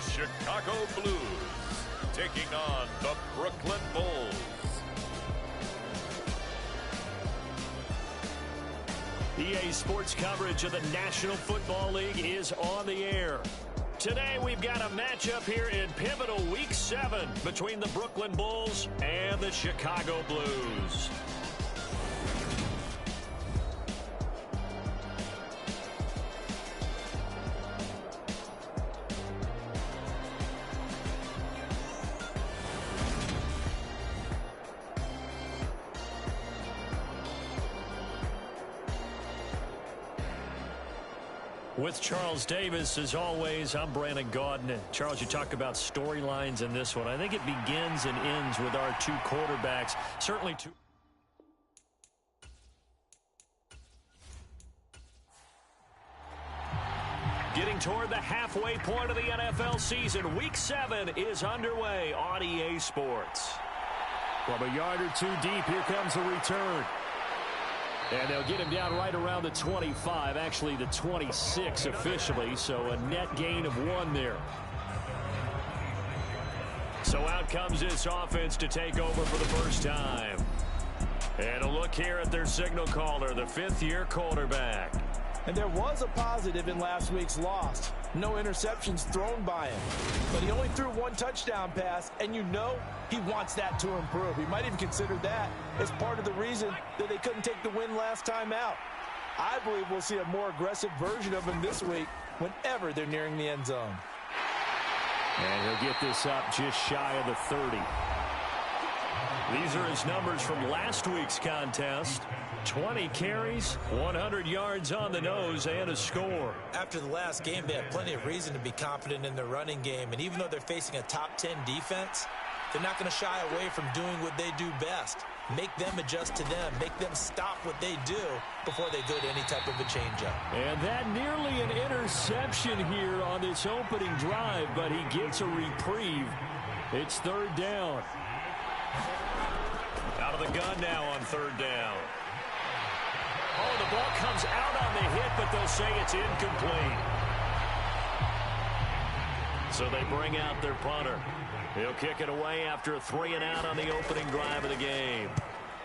the Chicago Blues, taking on the Brooklyn Bulls. EA Sports coverage of the National Football League is on the air. Today we've got a matchup here in pivotal Week 7 between the Brooklyn Bulls and the Chicago Blues. With Charles Davis, as always, I'm Brandon Gaudin. And Charles, you talk about storylines in this one. I think it begins and ends with our two quarterbacks. Certainly two. Getting toward the halfway point of the NFL season, Week 7 is underway on EA Sports. From a yard or two deep, here comes the return. And they'll get him down right around the 25, actually the 26 officially, so a net gain of 1 there. So out comes this offense to take over for the first time. And a look here at their signal caller, the fifth-year quarterback. And there was a positive in last week's loss. No interceptions thrown by him. But he only threw 1 touchdown pass, and you know he wants that to improve. He might even consider that as part of the reason that they couldn't take the win last time out. I believe we'll see a more aggressive version of him this week whenever they're nearing the end zone. And he'll get this up just shy of the 30. These are his numbers from last week's contest. 20 carries, 100 yards on the nose, and a score. After the last game, they have plenty of reason to be confident in their running game. And even though they're facing a top 10 defense, they're not going to shy away from doing what they do best. Make them adjust to them. Make them stop what they do before they go to any type of a changeup. And that nearly an interception here on this opening drive, but he gets a reprieve. It's 3rd down. Out of the gun now on 3rd down. Oh, the ball comes out on the hit, but they'll say it's incomplete. So they bring out their punter. He'll kick it away after a 3-and-out on the opening drive of the game.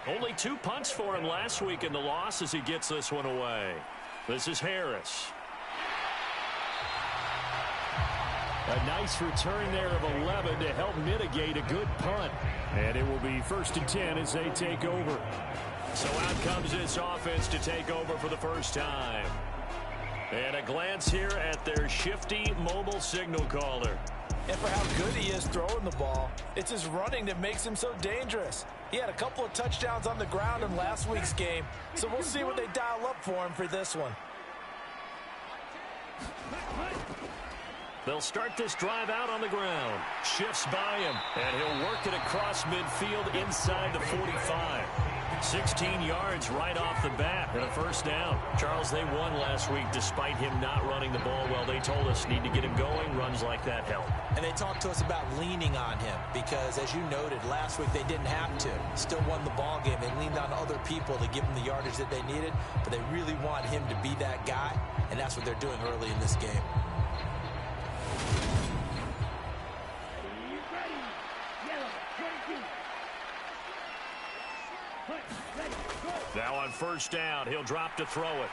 Only 2 punts for him last week in the loss as he gets this one away. This is Harris. A nice return there of 11 to help mitigate a good punt. And it will be 1st and 10 as they take over. So out comes this offense to take over for the first time. And a glance here at their shifty mobile signal caller. And for how good he is throwing the ball, it's his running that makes him so dangerous. He had a couple of touchdowns on the ground in last week's game, so we'll see what they dial up for him for this one. They'll start this drive out on the ground. Shifts by him, and he'll work it across midfield inside the 45. 16 yards right off the bat and a 1st down. Charles, they won last week despite him not running the ball well. They told us need to get him going. Runs like that help. And they talked to us about leaning on him because, as you noted, last week they didn't have to. Still won the ball game. They leaned on other people to give them the yardage that they needed, but they really want him to be that guy, and that's what they're doing early in this game. Now on 1st down, he'll drop to throw it.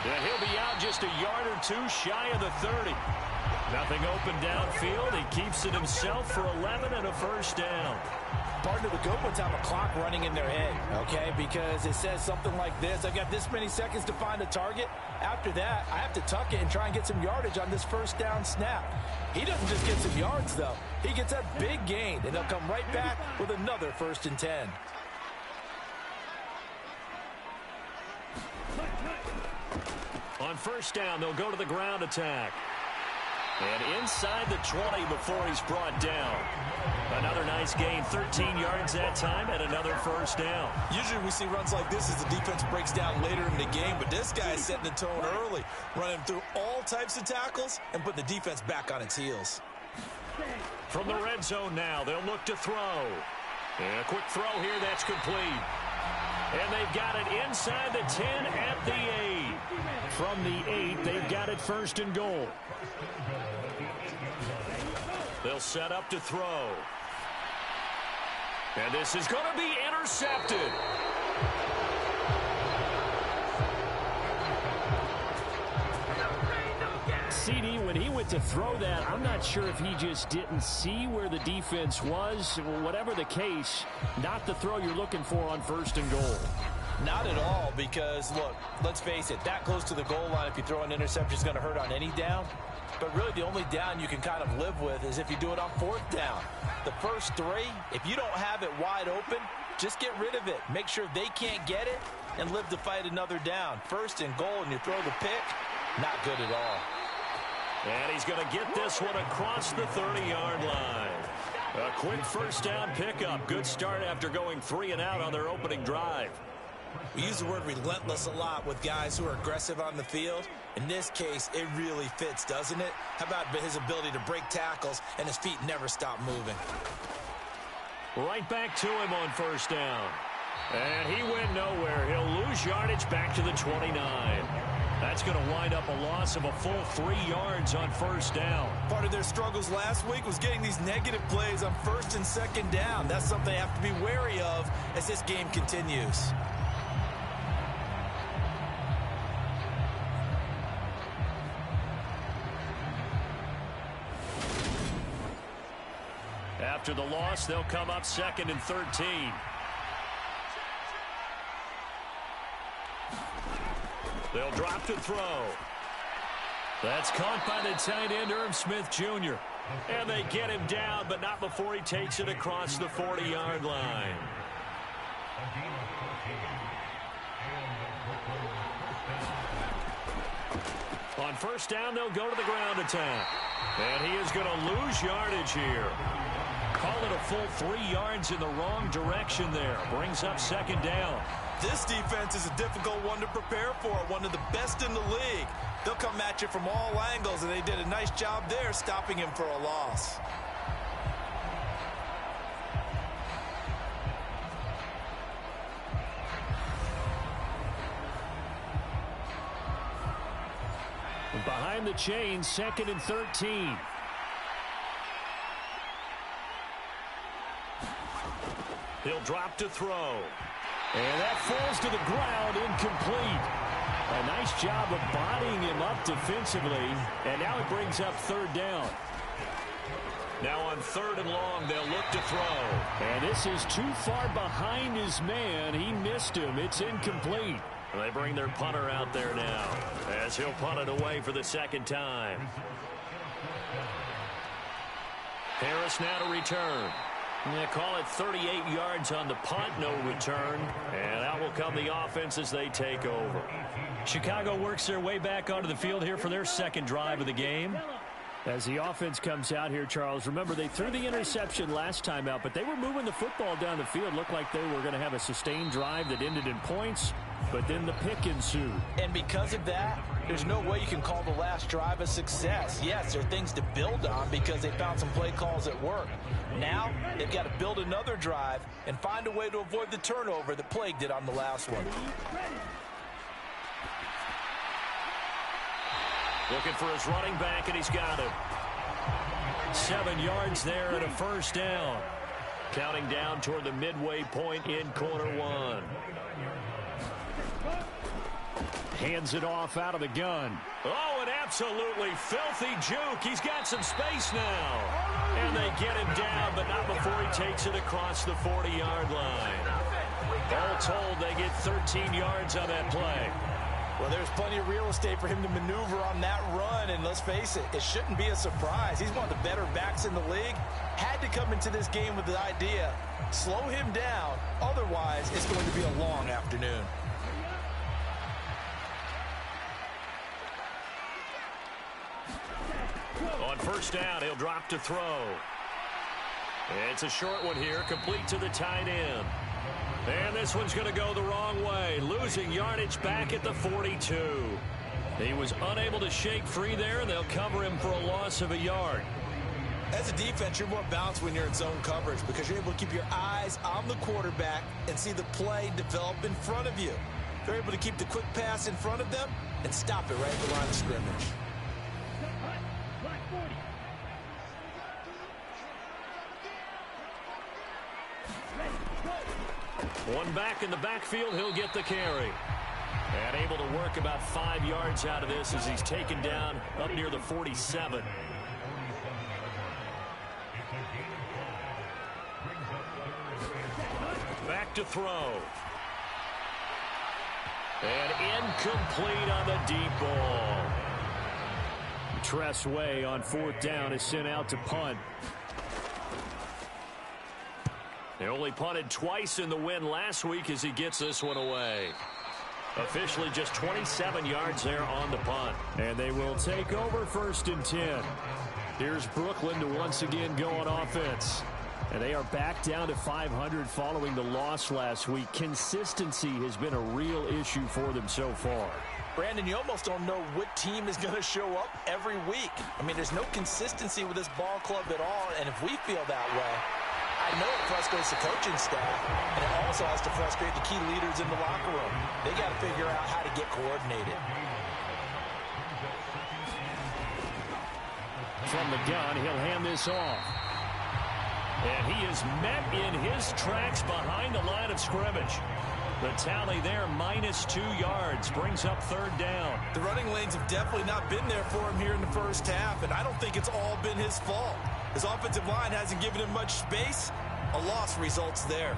And he'll be out just a yard or 2 shy of the 30. Nothing open downfield. He keeps it himself for 11 and a 1st down. Partner, the good ones have a clock running in their head, okay? Because it says something like this. I've got this many seconds to find a target. After that, I have to tuck it and try and get some yardage on this 1st down snap. He doesn't just get some yards, though. He gets a big gain, and they'll come right back with another 1st and 10. On 1st down, they'll go to the ground attack. And inside the 20 before he's brought down. Another nice gain, 13 yards that time, and another 1st down. Usually we see runs like this as the defense breaks down later in the game, but this guy is setting the tone early, running through all types of tackles and putting the defense back on its heels. From the red zone now, they'll look to throw. And a quick throw here, that's complete. And they've got it inside the 10 at the 8. From the 8, they've got it 1st and goal. They'll set up to throw. And this is going to be intercepted. CD, when he went to throw that, I'm not sure if he just didn't see where the defense was. Whatever the case, not the throw you're looking for on 1st and goal. Not at all, because, look, let's face it, that close to the goal line, if you throw an interception, is going to hurt on any down. But really, the only down you can kind of live with is if you do it on 4th down. The first 3, if you don't have it wide open, just get rid of it. Make sure they can't get it and live to fight another down. 1st and goal, and you throw the pick, not good at all. And he's going to get this one across the 30-yard line. A quick 1st down pickup. Good start after going 3 and out on their opening drive. We use the word relentless a lot with guys who are aggressive on the field. In this case, it really fits, doesn't it? How about his ability to break tackles and his feet never stop moving? Right back to him on 1st down. And he went nowhere. He'll lose yardage back to the 29. That's going to wind up a loss of a full 3 yards on 1st down. Part of their struggles last week was getting these negative plays on 1st and 2nd down. That's something they have to be wary of as this game continues. After the loss, they'll come up 2nd and 13. They'll drop to throw. That's caught by the tight end, Irv Smith Jr. And they get him down, but not before he takes it across the 40-yard line. On 1st down, they'll go to the ground attack. And he is going to lose yardage here. Call it a full 3 yards in the wrong direction there. Brings up 2nd down. This defense is a difficult one to prepare for, one of the best in the league. They'll come at you from all angles, and they did a nice job there stopping him for a loss. Behind the chains, 2nd and 13. He'll drop to throw. And that falls to the ground, incomplete. A nice job of bodying him up defensively. And now it brings up 3rd down. Now on 3rd and long, they'll look to throw. And this is too far behind his man. He missed him. It's incomplete. They bring their punter out there now as he'll punt it away for the 2nd time. Harris now to return. They call it 38 yards on the punt, no return. And out will come the offense as they take over. Chicago works their way back onto the field here for their 2nd drive of the game. As the offense comes out here, Charles, remember they threw the interception last time out, but they were moving the football down the field. Looked like they were going to have a sustained drive that ended in points, but then the pick ensued. And because of that, there's no way you can call the last drive a success. Yes, there are things to build on because they found some play calls at work. Now, they've got to build another drive and find a way to avoid the turnover that plagued it on the last one. Looking for his running back, and he's got it. 7 yards there and a 1st down. Counting down toward the midway point in quarter 1. Hands it off out of the gun. Oh, an absolutely filthy juke. He's got some space now. And they get him down, but not before he takes it across the 40-yard line. All told, they get 13 yards on that play. Well, there's plenty of real estate for him to maneuver on that run, and let's face it, it shouldn't be a surprise. He's one of the better backs in the league. Had to come into this game with the idea, slow him down, otherwise it's going to be a long afternoon. On 1st down, he'll drop to throw. It's a short one here, complete to the tight end. And this one's going to go the wrong way, losing yardage back at the 42. He was unable to shake free there, and they'll cover him for a loss of a yard. As a defense, you're more balanced when you're in zone coverage because you're able to keep your eyes on the quarterback and see the play develop in front of you. They're able to keep the quick pass in front of them and stop it right at the line of scrimmage. One back in the backfield, he'll get the carry. And able to work about 5 yards out of this as he's taken down up near the 47. Back to throw. And incomplete on the deep ball. Tress Way on 4th down is sent out to punt. They only punted twice in the win last week as he gets this one away. Officially just 27 yards there on the punt. And they will take over 1st and 10. Here's Brooklyn to once again go on offense. And they are back down to 500 following the loss last week. Consistency has been a real issue for them so far. Brandon, you almost don't know what team is going to show up every week. I mean, there's no consistency with this ball club at all. And if we feel that way, I know it frustrates the coaching staff, and it also has to frustrate the key leaders in the locker room. They got to figure out how to get coordinated. From the gun, he'll hand this off. And he is met in his tracks behind the line of scrimmage. The tally there, -2 yards, brings up 3rd down. The running lanes have definitely not been there for him here in the first half, and I don't think it's all been his fault. His offensive line hasn't given him much space. A loss results there.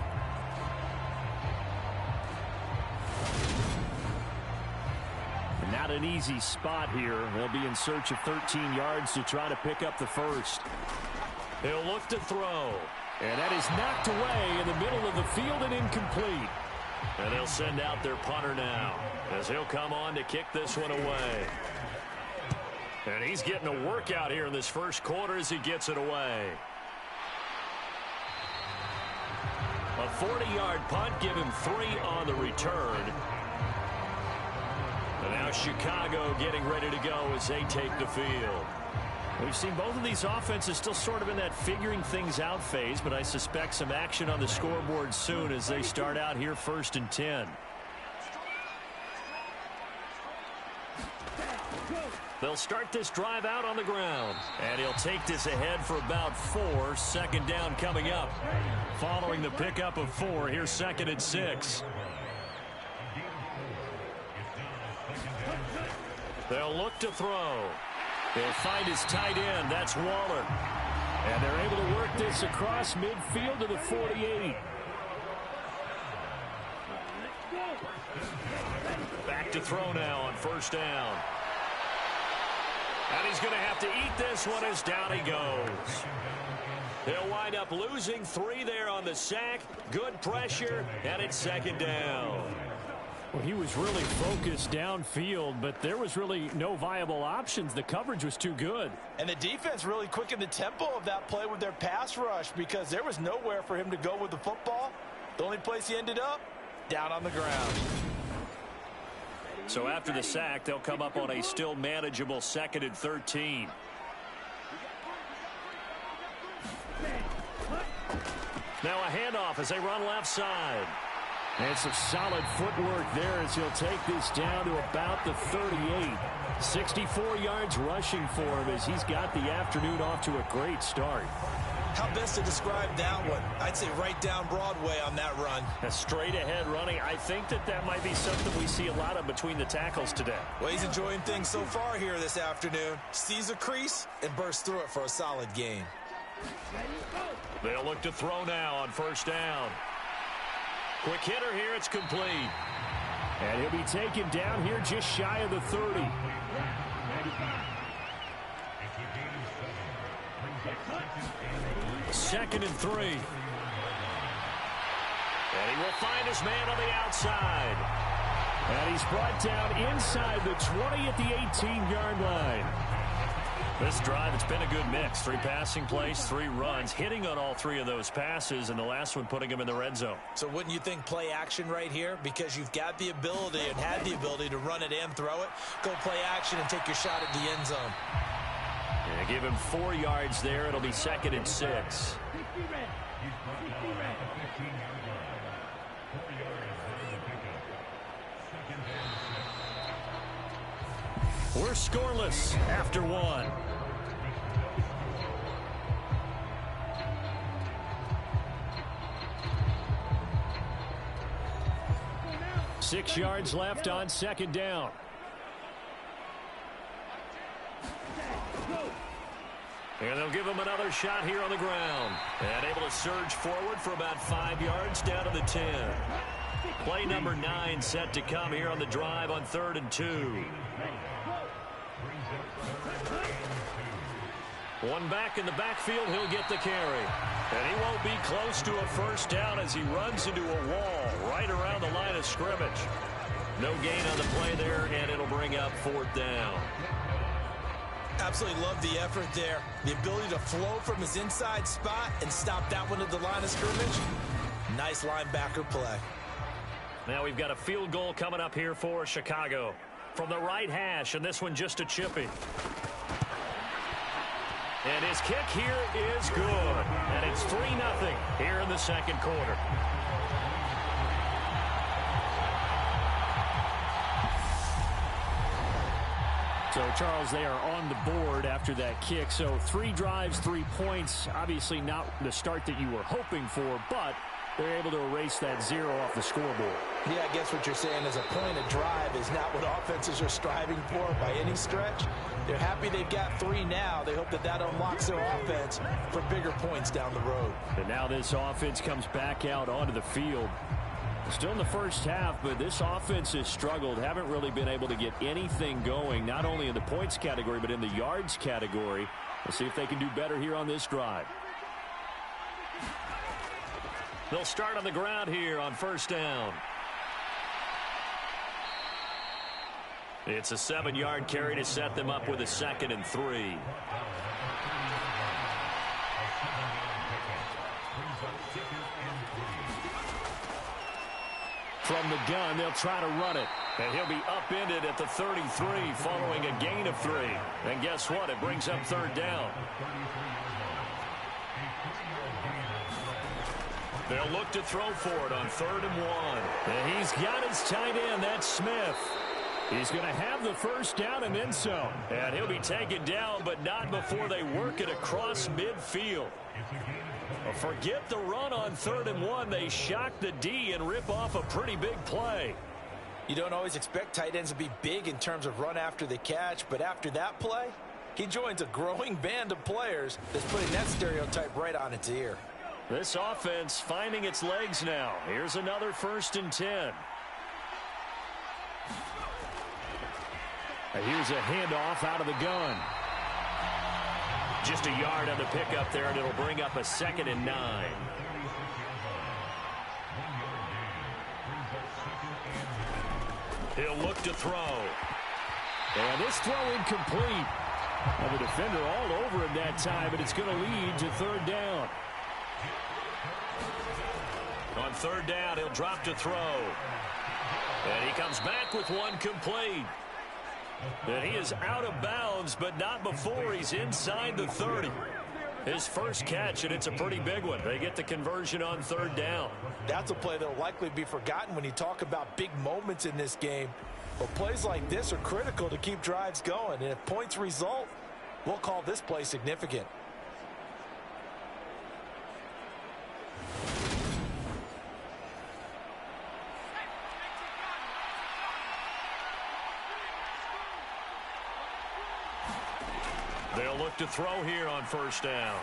Not an easy spot here. They'll be in search of 13 yards to try to pick up the first. He'll look to throw. And that is knocked away in the middle of the field and incomplete. And they'll send out their punter now as he'll come on to kick this one away. And he's getting a workout here in this first quarter as he gets it away. A 40-yard punt, give him 3 on the return. And now Chicago getting ready to go as they take the field. We've seen both of these offenses still sort of in that figuring things out phase, but I suspect some action on the scoreboard soon as they start out here 1st and 10. They'll start this drive out on the ground. And he'll take this ahead for about 4. 2nd down coming up. Following the pickup of 4, here's 2nd and 6. They'll look to throw. They'll find his tight end. That's Waller. And they're able to work this across midfield to the 48. Back to throw now on 1st down. And he's going to have to eat this one as down he goes. He'll wind up losing 3 there on the sack. Good pressure, and it's 2nd down. Well, he was really focused downfield, but there was really no viable options. The coverage was too good. And the defense really quickened the tempo of that play with their pass rush because there was nowhere for him to go with the football. The only place he ended up, down on the ground. So after the sack, they'll come up on a still manageable 2nd and 13. Now a handoff as they run left side. And some solid footwork there as he'll take this down to about the 38. 64 yards rushing for him as he's got the afternoon off to a great start. How best to describe that one? I'd say right down Broadway on that run. A straight ahead running. I think that might be something we see a lot of between the tackles today. Well, he's enjoying things so far here this afternoon. Sees a crease and bursts through it for a solid gain. They'll look to throw now on 1st down. Quick hitter here, it's complete. And he'll be taken down here just shy of the 30. Second and 3. And he will find his man on the outside. And he's brought down inside the 20 at the 18-yard line. This drive, it's been a good mix. 3 passing plays, 3 runs, hitting on all 3 of those passes, and the last one putting him in the red zone. So wouldn't you think play action right here? Because you've got the ability and had the ability to run it and throw it. Go play action and take your shot at the end zone. And They give him 4 yards there. It'll be 2nd and 6. We're scoreless after 1. Six yards left on 2nd down. And they'll give him another shot here on the ground. And able to surge forward for about 5 yards down to the 10. Play number 9 set to come here on the drive on 3rd and 2. One back in the backfield, he'll get the carry. And he won't be close to a first down as he runs into a wall right around the line of scrimmage. No gain on the play there, and it'll bring up 4th down. Absolutely love the effort there. The ability to flow from his inside spot and stop that one at the line of scrimmage. Nice linebacker play. Now we've got a field goal coming up here for Chicago. From the right hash, and this one just a chippy. And his kick here is good. And it's 3-0 here in the 2nd quarter. So, Charles, they are on the board after that kick. So 3 drives, 3 points. Obviously not the start that you were hoping for, but they're able to erase that 0 off the scoreboard. Yeah, I guess what you're saying is a point of drive is not what offenses are striving for by any stretch. They're happy they've got 3 now. They hope that that unlocks their offense for bigger points down the road. And now this offense comes back out onto the field. Still in the first half, but this offense has struggled. Haven't really been able to get anything going, not only in the points category, but in the yards category. We'll see if they can do better here on this drive. They'll start on the ground here on 1st down. It's a 7-yard carry to set them up with a 2nd and 3. From the gun, they'll try to run it. And he'll be upended at the 33 following a gain of 3. And guess what? It brings up 3rd down. They'll look to throw for it on 3rd and 1. And he's got his tight end. That's Smith. He's going to have the first down and then some. And he'll be taken down, but not before they work it across midfield. Forget the run on 3rd and 1. They shock the D and rip off a pretty big play. You don't always expect tight ends to be big in terms of run after the catch, but after that play, he joins a growing band of players that's putting that stereotype right on its ear. This offense finding its legs now. Here's another 1st and 10. Here's a handoff out of the gun. Just a yard on the pickup there, and it'll bring up a 2nd and 9. He'll look to throw. And this throw incomplete. And the defender all over him that time, but it's going to lead to 3rd down. On 3rd down, he'll drop to throw. And he comes back with one complete. And he is out of bounds, but not before he's inside the 30. His first catch, and it's a pretty big one. They get the conversion on 3rd down. That's a play that will likely be forgotten when you talk about big moments in this game. But plays like this are critical to keep drives going. And if points result, we'll call this play significant. They'll look to throw here on 1st down.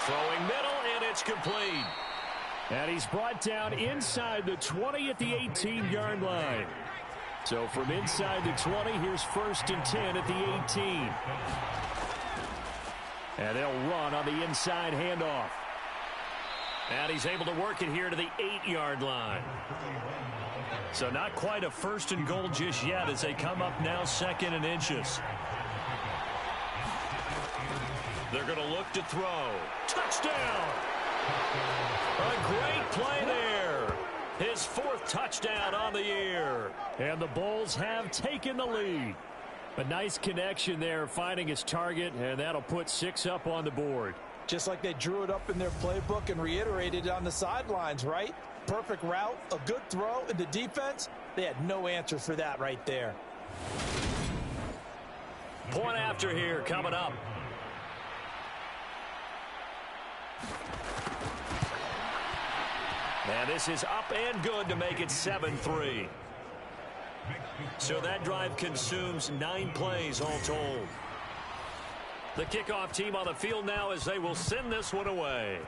Throwing middle, and it's complete. And he's brought down inside the 20 at the 18-yard line. So from inside the 20, here's 1st and 10 at the 18. And they'll run on the inside handoff. And he's able to work it here to the 8-yard line. So not quite a 1st and goal just yet as they come up now 2nd and inches. They're going to look to throw. Touchdown! A great play there. His 4th touchdown on the year. And the Bulls have taken the lead. A nice connection there, finding his target, and that'll put 6 up on the board. Just like they drew it up in their playbook and reiterated it on the sidelines, right? Perfect route, a good throw, and the defense, they had no answer for that right there. Point after here coming up. And this is up and good to make it 7-3. So that drive consumes 9 plays all told. The kickoff team on the field now as they will send this one away.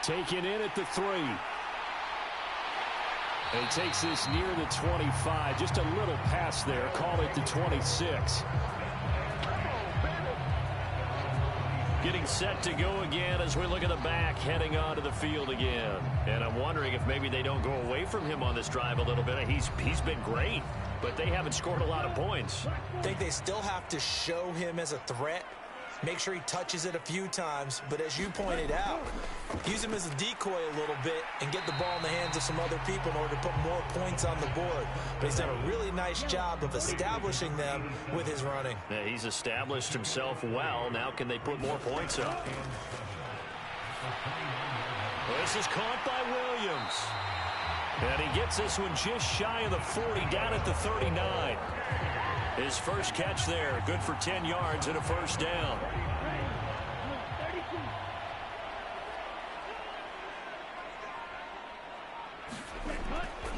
Taken in at the 3. And he takes this near the 25. Just a little pass there. Call it the 26. Getting set to go again as we look at the back, heading onto the field again. And I'm wondering if maybe they don't go away from him on this drive a little bit. He's been great, but they haven't scored a lot of points. I think they still have to show him as a threat. Make sure he touches it a few times, but as you pointed out, use him as a decoy a little bit and get the ball in the hands of some other people in order to put more points on the board. But he's done a really nice job of establishing them with his running. Yeah, he's established himself well. Now can they put more points up? Well, this is caught by Williams. And he gets this one just shy of the 40, down at the 39. His first catch there, good for 10 yards and a first down.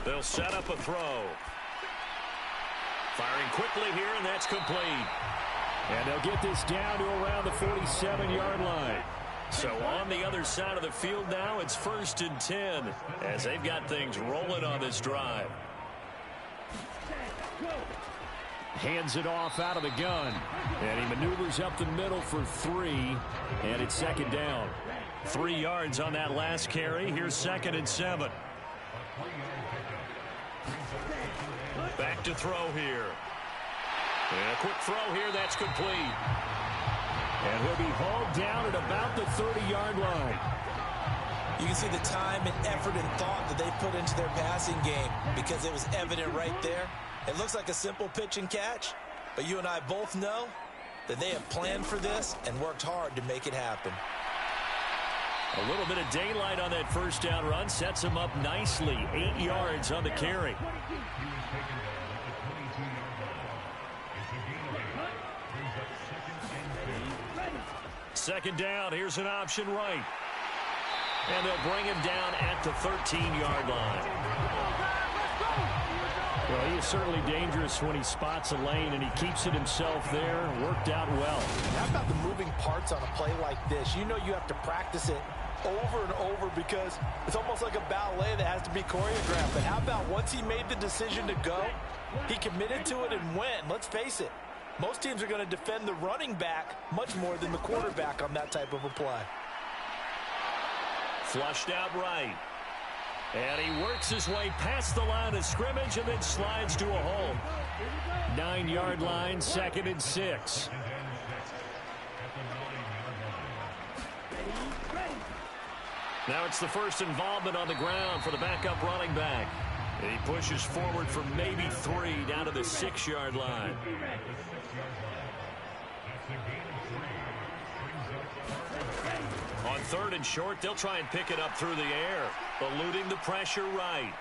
They'll set up a throw. Firing quickly here, and that's complete. And they'll get this down to around the 47-yard line. So on the other side of the field now, it's 1st and 10 as they've got things rolling on this drive. Hands it off out of the gun. And he maneuvers up the middle for 3. And it's 2nd down. 3 yards on that last carry. Here's 2nd and 7. Back to throw here. And a quick throw here. That's complete. And he'll be hauled down at about the 30-yard line. You can see the time and effort and thought that they put into their passing game because it was evident right there. It looks like a simple pitch and catch, but you and I both know that they have planned for this and worked hard to make it happen. A little bit of daylight on that first down run sets him up nicely. 8 yards on the carry. Second down, here's an option right. And they'll bring him down at the 13-yard line. Well, he is certainly dangerous when he spots a lane, and he keeps it himself there. Worked out well. How about the moving parts on a play like this? You know you have to practice it over and over because it's almost like a ballet that has to be choreographed. But how about once he made the decision to go, he committed to it and went. Let's face it, most teams are going to defend the running back much more than the quarterback on that type of a play. Flushed out right. And he works his way past the line of scrimmage and then slides to a hole. 9-yard line, 2nd and 6. Now it's the first involvement on the ground for the backup running back. And he pushes forward for maybe 3 down to the 6-yard line. On 3rd and short, they'll try and pick it up through the air. Eluding the pressure right.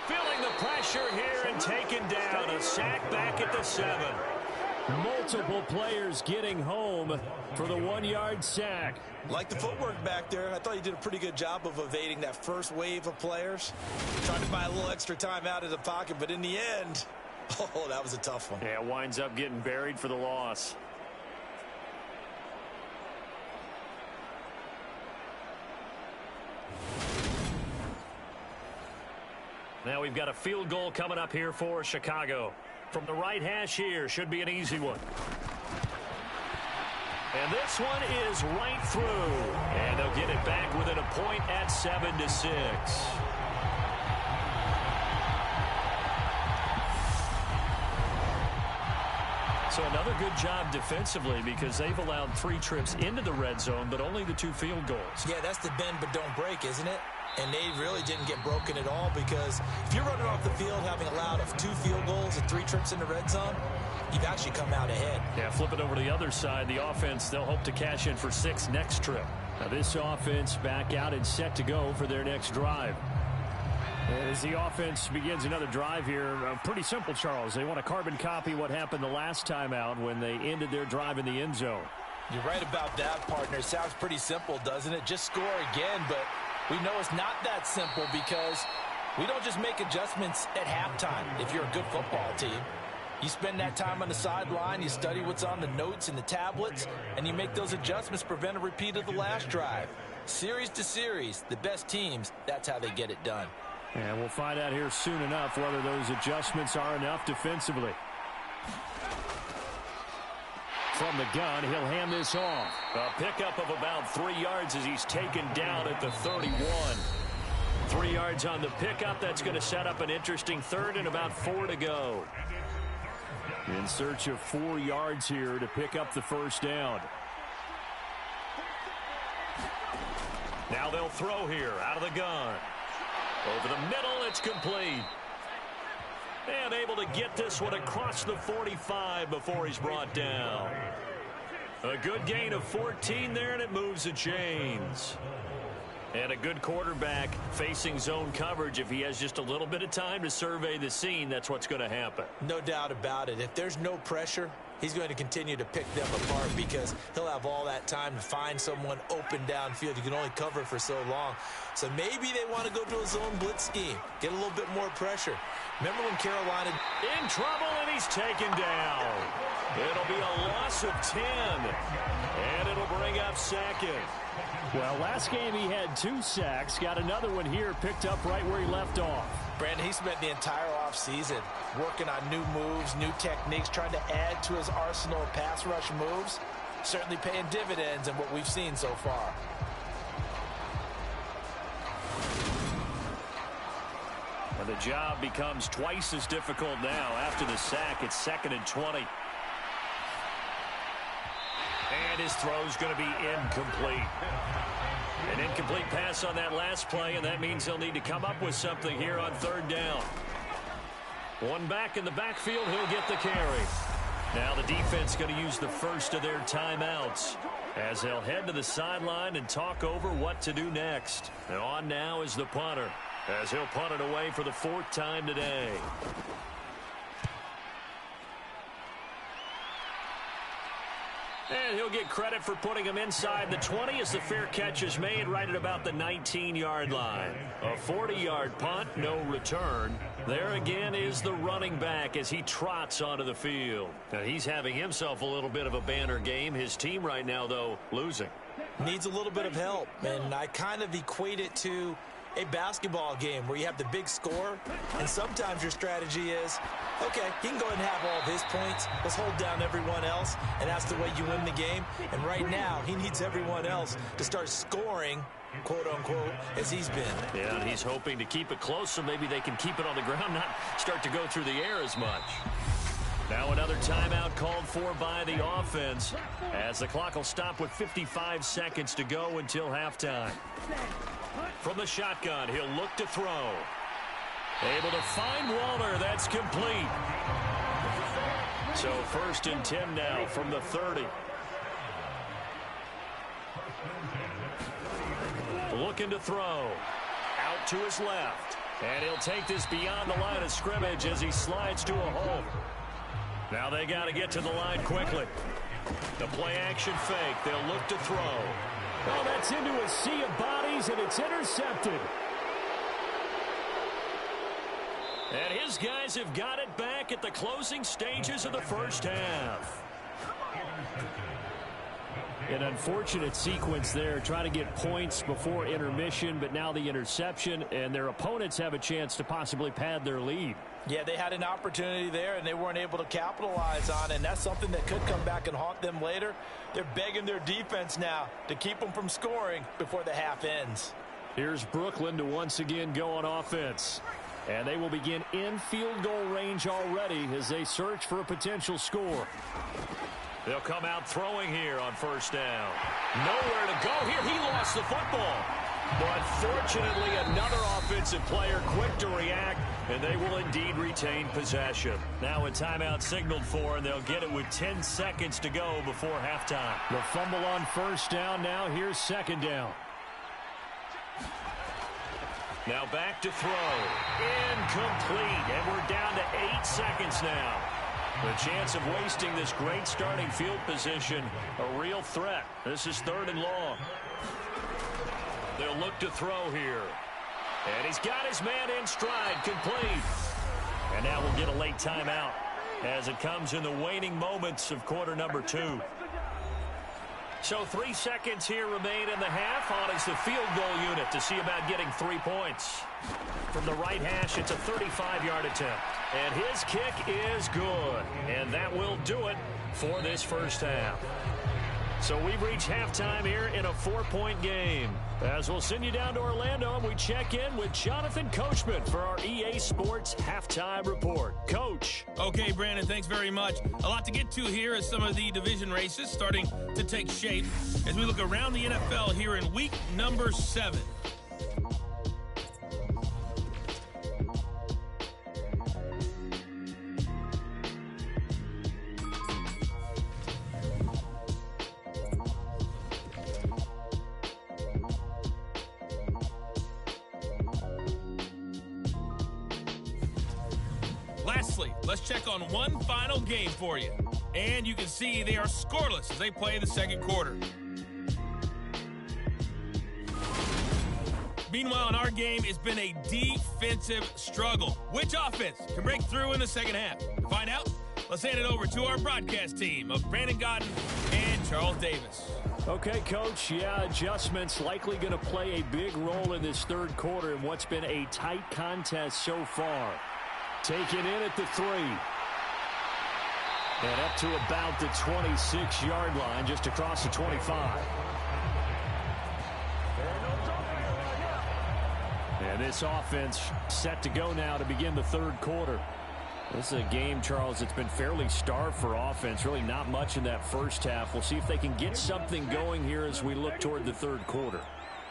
Feeling the pressure here and taken down. A sack back at the 7. Multiple players getting home for the 1-yard sack. Like the footwork back there, I thought he did a pretty good job of evading that first wave of players. Tried to buy a little extra time out of the pocket, but in the end, oh, that was a tough one. Yeah, winds up getting buried for the loss. Now we've got a field goal coming up here for Chicago. From the right hash here, should be an easy one. And this one is right through. And they'll get it back within a point at 7-6. So So another good job defensively because they've allowed 3 trips into the red zone, but only the 2 field goals. Yeah, that's the bend but don't break, isn't it? And they really didn't get broken at all because if you're running off the field having allowed 2 field goals and 3 trips in the red zone, you've actually come out ahead. Yeah, flip it over to the other side. The offense, they'll hope to cash in for 6 next trip. Now this offense back out and set to go for their next drive. As the offense begins another drive here, pretty simple, Charles. They want to carbon copy what happened the last time out when they ended their drive in the end zone. You're right about that, partner. It sounds pretty simple, doesn't it? Just score again, but we know it's not that simple because we don't just make adjustments at halftime if you're a good football team. You spend that time on the sideline, you study what's on the notes and the tablets, and you make those adjustments to prevent a repeat of the last drive. Series to series, the best teams, that's how they get it done. And we'll find out here soon enough whether those adjustments are enough defensively. From the gun, he'll hand this off. A pickup of about 3 yards as he's taken down at the 31. 3 yards on the pickup. That's going to set up an interesting third and about 4 to go. In search of 4 yards here to pick up the first down. Now they'll throw here out of the gun. Over the middle, it's complete. And able to get this one across the 45 before he's brought down. A good gain of 14 there, and it moves the chains. And a good quarterback facing zone coverage. If he has just a little bit of time to survey the scene, that's what's going to happen. No doubt about it. If there's no pressure, he's going to continue to pick them apart because he'll have all that time to find someone open downfield. You can only cover for so long. So maybe they want to go to a zone blitz scheme, get a little bit more pressure. Remember when Carolina... In trouble, and he's taken down. It'll be a loss of 10, and it'll bring up second. Well, last game he had 2 sacks, got another one here, picked up right where he left off. Brandon, he spent the entire offseason working on new moves, new techniques, trying to add to his arsenal of pass rush moves. Certainly paying dividends in what we've seen so far. And the job becomes twice as difficult now. After the sack, it's 2nd and 20. And his throw's going to be incomplete. An incomplete pass on that last play, and that means they'll need to come up with something here on 3rd down. One back in the backfield, he'll get the carry. Now the defense going to use the first of their timeouts as they'll head to the sideline and talk over what to do next. And on now is the punter as he'll punt it away for the 4th time today. And he'll get credit for putting him inside the 20 as the fair catch is made right at about the 19-yard line. A 40-yard punt, no return. There again is the running back as he trots onto the field. Now he's having himself a little bit of a banner game. His team right now, though, losing. Needs a little bit of help, and I kind of equate it to a basketball game where you have the big score, and sometimes your strategy is, okay, he can go ahead and have all of his points. Let's hold down everyone else, and that's the way you win the game. And right now, he needs everyone else to start scoring, quote-unquote, as he's been. Yeah, and he's hoping to keep it close so maybe they can keep it on the ground, not start to go through the air as much. Now another timeout called for by the offense as the clock will stop with 55 seconds to go until halftime. From the shotgun, he'll look to throw. Able to find Waller. That's complete. So 1st and 10 now from the 30. Looking to throw. Out to his left. And he'll take this beyond the line of scrimmage as he slides to a hole. Now they got to get to the line quickly. The play action fake. They'll look to throw. Oh, that's into a sea of bodies, and it's intercepted. And his guys have got it back at the closing stages of the first half. An unfortunate sequence there, trying to get points before intermission, but now the interception, and their opponents have a chance to possibly pad their lead. Yeah, they had an opportunity there, and they weren't able to capitalize on it, and that's something that could come back and haunt them later. They're begging their defense now to keep them from scoring before the half ends. Here's Brooklyn to once again go on offense. And they will begin in field goal range already as they search for a potential score. They'll come out throwing here on first down. Nowhere to go here. He lost the football. But fortunately, another offensive player quick to react, and they will indeed retain possession. Now a timeout signaled for, and they'll get it with 10 seconds to go before halftime. The fumble on first down. Now here's second down. Now back to throw. Incomplete, and we're down to 8 seconds now. The chance of wasting this great starting field position, a real threat. This is 3rd and long. They'll look to throw here. And he's got his man in stride, complete. And now we'll get a late timeout as it comes in the waning moments of quarter number 2. So 3 seconds here remain in the half. On is the field goal unit to see about getting 3 points. From the right hash, it's a 35-yard attempt. And his kick is good. And that will do it for this first half. So we've reached halftime here in a 4-point game. As we'll send you down to Orlando, and we check in with Jonathan Coachman for our EA Sports Halftime Report. Coach. Okay, Brandon, thanks very much. A lot to get to here as some of the division races starting to take shape as we look around the NFL here in week number 7. Lastly, let's check on one final game for you. And you can see they are scoreless as they play the second quarter. Meanwhile, in our game, it's been a defensive struggle. Which offense can break through in the second half? To find out, let's hand it over to our broadcast team of Brandon Godden and Charles Davis. Okay, Coach, adjustments likely going to play a big role in this third quarter in what's been a tight contest so far. Taken in at the 3. And up to about the 26-yard line, just across the 25. And this offense set to go now to begin the third quarter. This is a game, Charles, that's been fairly starved for offense. Really not much in that first half. We'll see if they can get something going here as we look toward the third quarter.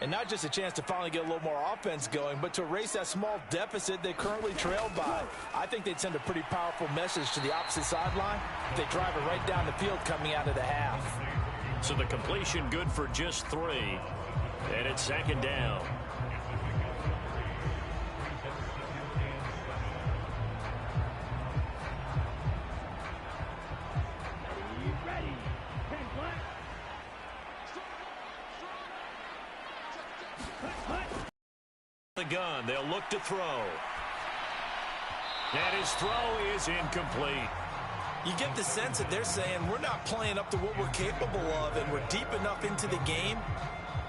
And not just a chance to finally get a little more offense going, but to erase that small deficit they currently trailed by. I think they'd send a pretty powerful message to the opposite sideline if they drive it right down the field coming out of the half. So the completion good for just 3. And it's second down. The gun, they'll look to throw. And his throw is incomplete. You get the sense that they're saying we're not playing up to what we're capable of, and we're deep enough into the game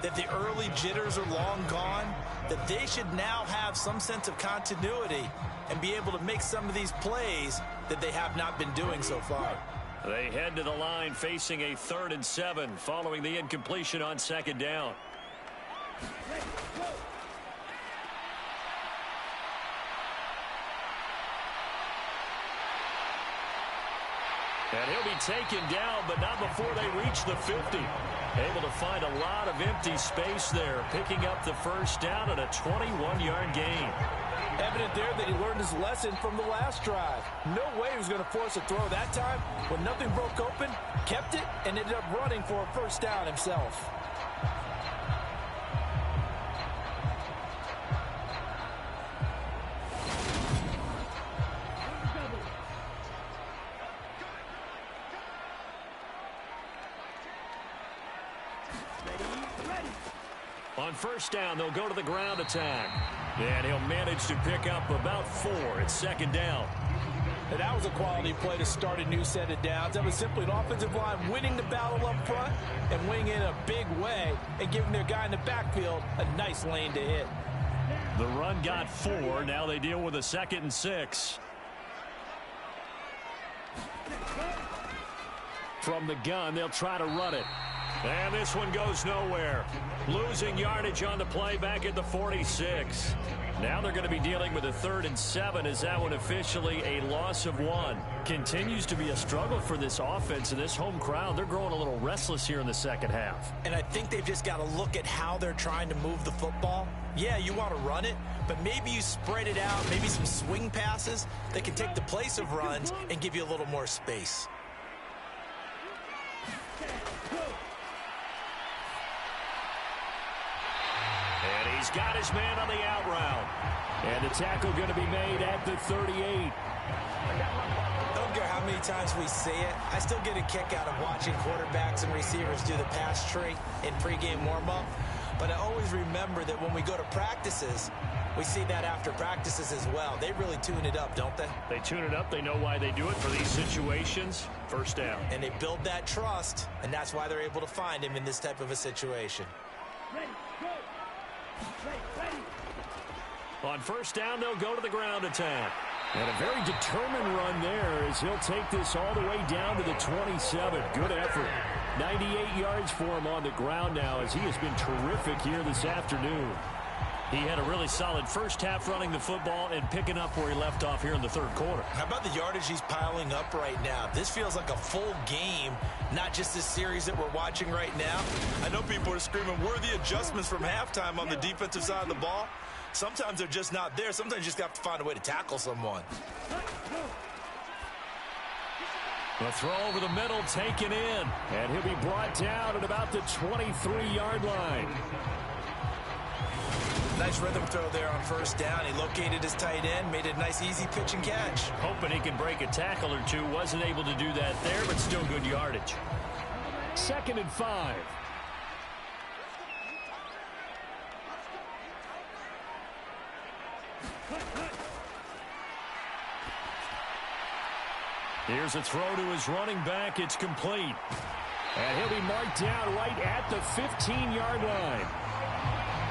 that the early jitters are long gone, that they should now have some sense of continuity and be able to make some of these plays that they have not been doing so far. They head to the line facing a 3rd and 7 following the incompletion on second down. And he'll be taken down, but not before they reach the 50. Able to find a lot of empty space there, picking up the first down at a 21-yard gain. Evident there that he learned his lesson from the last drive. No way he was going to force a throw that time. When nothing broke open, kept it, and ended up running for a first down himself. On first down, they'll go to the ground attack. And he'll manage to pick up about 4 at second down. And that was a quality play to start a new set of downs. That was simply an offensive line winning the battle up front and winning in a big way and giving their guy in the backfield a nice lane to hit. The run got 4. Now they deal with a 2nd and 6. From the gun, they'll try to run it. And this one goes nowhere. Losing yardage on the play back at the 46. Now they're going to be dealing with a 3rd and 7 as that one officially a loss of 1. Continues to be a struggle for this offense and this home crowd. They're growing a little restless here in the second half. And I think they've just got to look at how they're trying to move the football. Yeah, you want to run it, but maybe you spread it out, maybe some swing passes that can take the place of runs and give you a little more space. And he's got his man on the out route. And the tackle going to be made at the 38. Don't care how many times we say it, I still get a kick out of watching quarterbacks and receivers do the pass tree in pregame warm-up. But I always remember that when we go to practices, we see that after practices as well. They really tune it up, don't they? They tune it up. They know why they do it for these situations. First down. And they build that trust, and that's why they're able to find him in this type of a situation. On first down, they'll go to the ground attack. And a very determined run there as he'll take this all the way down to the 27. Good effort. 98 yards for him on the ground now as he has been terrific here this afternoon. He had a really solid first half running the football and picking up where he left off here in the third quarter. How about the yardage he's piling up right now? This feels like a full game, not just this series that we're watching right now. I know people are screaming, worthy adjustments from halftime on the defensive side of the ball. Sometimes they're just not there. Sometimes you just have to find a way to tackle someone. The throw over the middle taken in. And he'll be brought down at about the 23-yard line. Nice rhythm throw there on first down. He located his tight end, made a nice easy pitch and catch. Hoping he can break a tackle or two. Wasn't able to do that there, but still good yardage. 2nd and 5. Here's a throw to his running back. It's complete. And he'll be marked down right at the 15-yard line.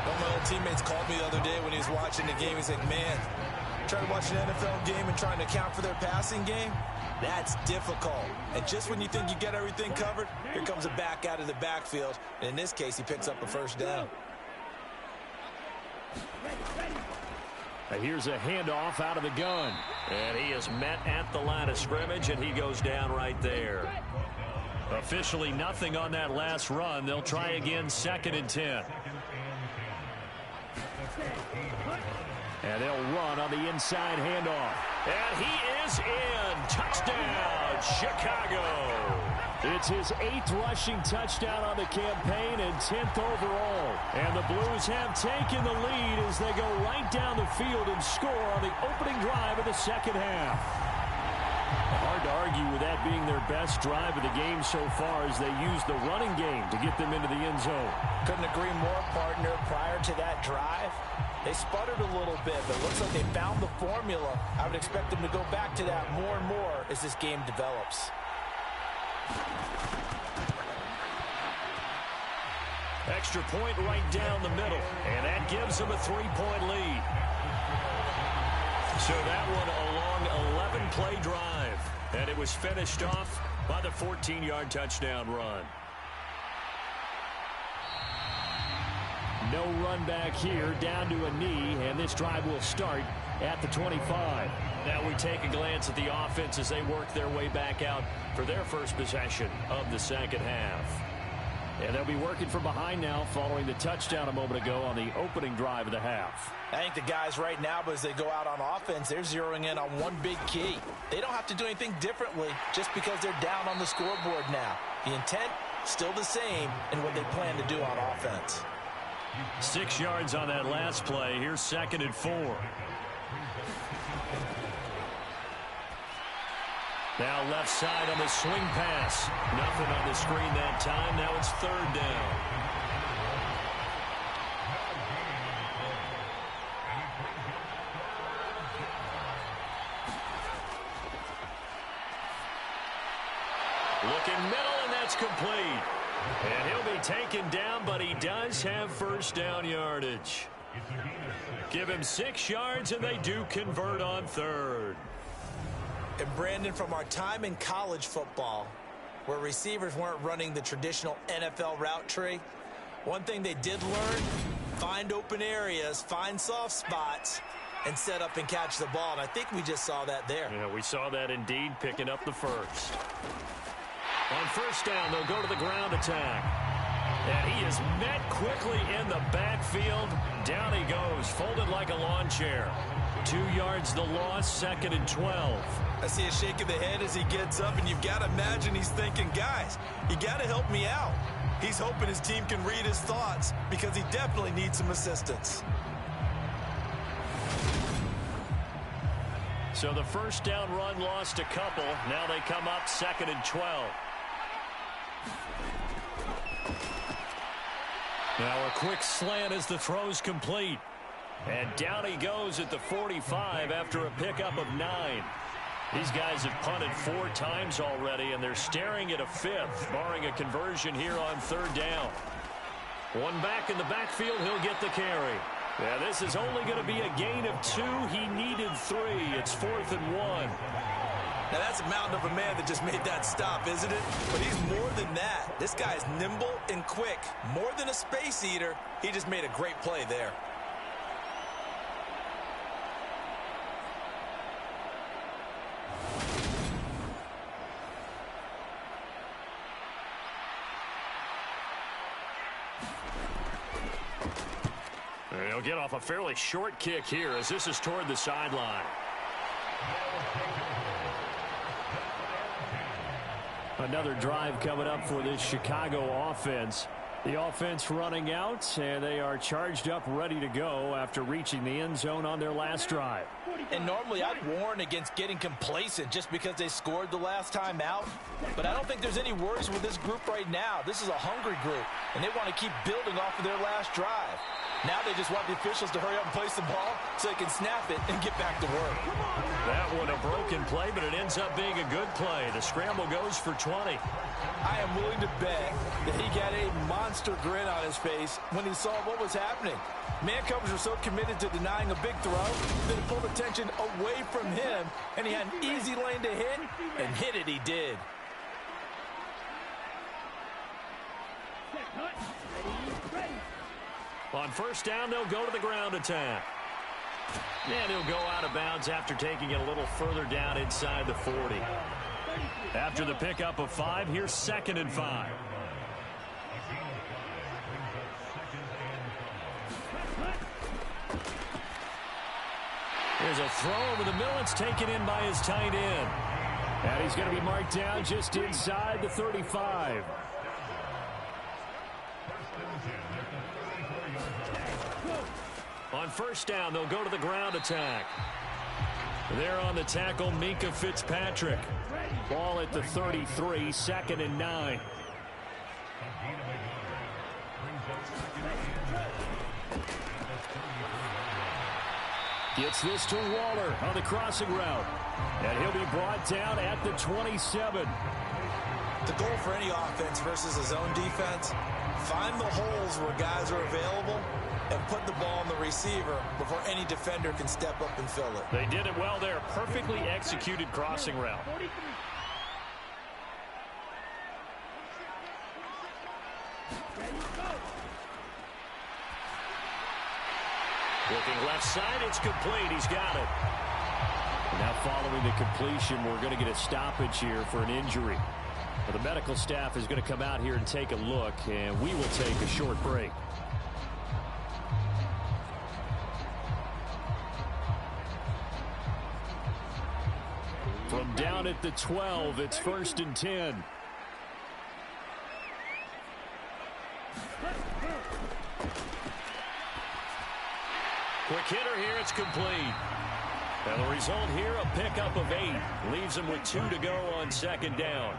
One of my old teammates called me the other day when he was watching the game. He's like, man, trying to watch an NFL game and trying to account for their passing game, that's difficult. And just when you think you get everything covered, here comes a back out of the backfield. And in this case, he picks up a first down. Here's a handoff out of the gun. And he is met at the line of scrimmage, and he goes down right there. Officially nothing on that last run. They'll try again, 2nd and 10. And they'll run on the inside handoff. And he is in. Touchdown, Chicago. It's his 8th rushing touchdown on the campaign and 10th overall. And the Blues have taken the lead as they go right down the field and score on the opening drive of the second half. Hard to argue with that being their best drive of the game so far as they use the running game to get them into the end zone. Couldn't agree more, partner. Prior to that drive, they sputtered a little bit, but it looks like they found the formula. I would expect them to go back to that more and more as this game develops. Extra point right down the middle, and that gives them a 3-point lead. So that one a long 11-play drive, and it was finished off by the 14-yard touchdown run. No run back here, down to a knee, and this drive will start at the 25. Now we take a glance at the offense as they work their way back out for their first possession of the second half. And they'll be working from behind now following the touchdown a moment ago on the opening drive of the half. I think the guys right now, as they go out on offense, they're zeroing in on one big key. They don't have to do anything differently just because they're down on the scoreboard now. The intent, still the same in what they plan to do on offense. 6 yards on that last play. Here's 2nd and 4. Now left side on the swing pass. Nothing on the screen that time. Now it's 3rd down. Looking middle, and that's complete. And he'll be taken down, but he does have first down yardage. Give him 6 yards, and they do convert on 3rd. And Brandon, from our time in college football, where receivers weren't running the traditional NFL route tree. One thing they did learn, find open areas, find soft spots, and set up and catch the ball. And I think we just saw that there. Yeah, we saw that indeed, picking up the first. On first down, they'll go to the ground attack. And he is met quickly in the backfield. Down he goes, folded like a lawn chair. 2 yards the loss, 2nd and 12. I see a shake of the head as he gets up, and you've got to imagine he's thinking, guys, you got to help me out. He's hoping his team can read his thoughts because he definitely needs some assistance. So the first down run lost a couple. Now they come up 2nd and 12. Now a quick slant as the throw's complete. And down he goes at the 45 after a pickup of 9. These guys have punted 4 times already, and they're staring at a 5th, barring a conversion here on 3rd down. One back in the backfield, he'll get the carry. Yeah, this is only going to be a gain of 2. He needed 3. It's 4th and 1. Now, that's a mountain of a man that just made that stop, isn't it? But he's more than that. This guy's nimble and quick. More than a space eater, he just made a great play there. He'll get off a fairly short kick here as this is toward the sideline. Another drive coming up for this Chicago offense. The offense running out, and they are charged up, ready to go after reaching the end zone on their last drive. And normally I'd warn against getting complacent just because they scored the last time out. But I don't think there's any worries with this group right now. This is a hungry group, and they want to keep building off of their last drive. Now they just want the officials to hurry up and place the ball so they can snap it and get back to work. That one a broken play, but it ends up being a good play. The scramble goes for 20. I am willing to bet that he got a monster grin on his face when he saw what was happening. Man coverage were so committed to denying a big throw that it pulled attention away from him, and he had an easy lane to hit, and hit it he did. On first down, they'll go to the ground attack. And he'll go out of bounds after taking it a little further down inside the 40. After the pickup of 5, here's 2nd and 5. There's a throw over the middle. It's taken in by his tight end. And he's going to be marked down just inside the 35. On first down, they'll go to the ground attack. There on the tackle, Minkah Fitzpatrick. Ball at the 33, 2nd and 9. Gets this to Waller on the crossing route. And he'll be brought down at the 27. The goal for any offense versus a zone defense, find the holes where guys are available and put the ball on the receiver before any defender can step up and fill it. They did it well there. Perfectly executed crossing route. Looking left side, it's complete. He's got it. Now following the completion, we're going to get a stoppage here for an injury. Well, the medical staff is going to come out here and take a look, and we will take a short break. From down at the 12, it's 1st and 10. Quick hitter here, it's complete. And the result here, a pickup of 8. Leaves him with 2 to go on 2nd down.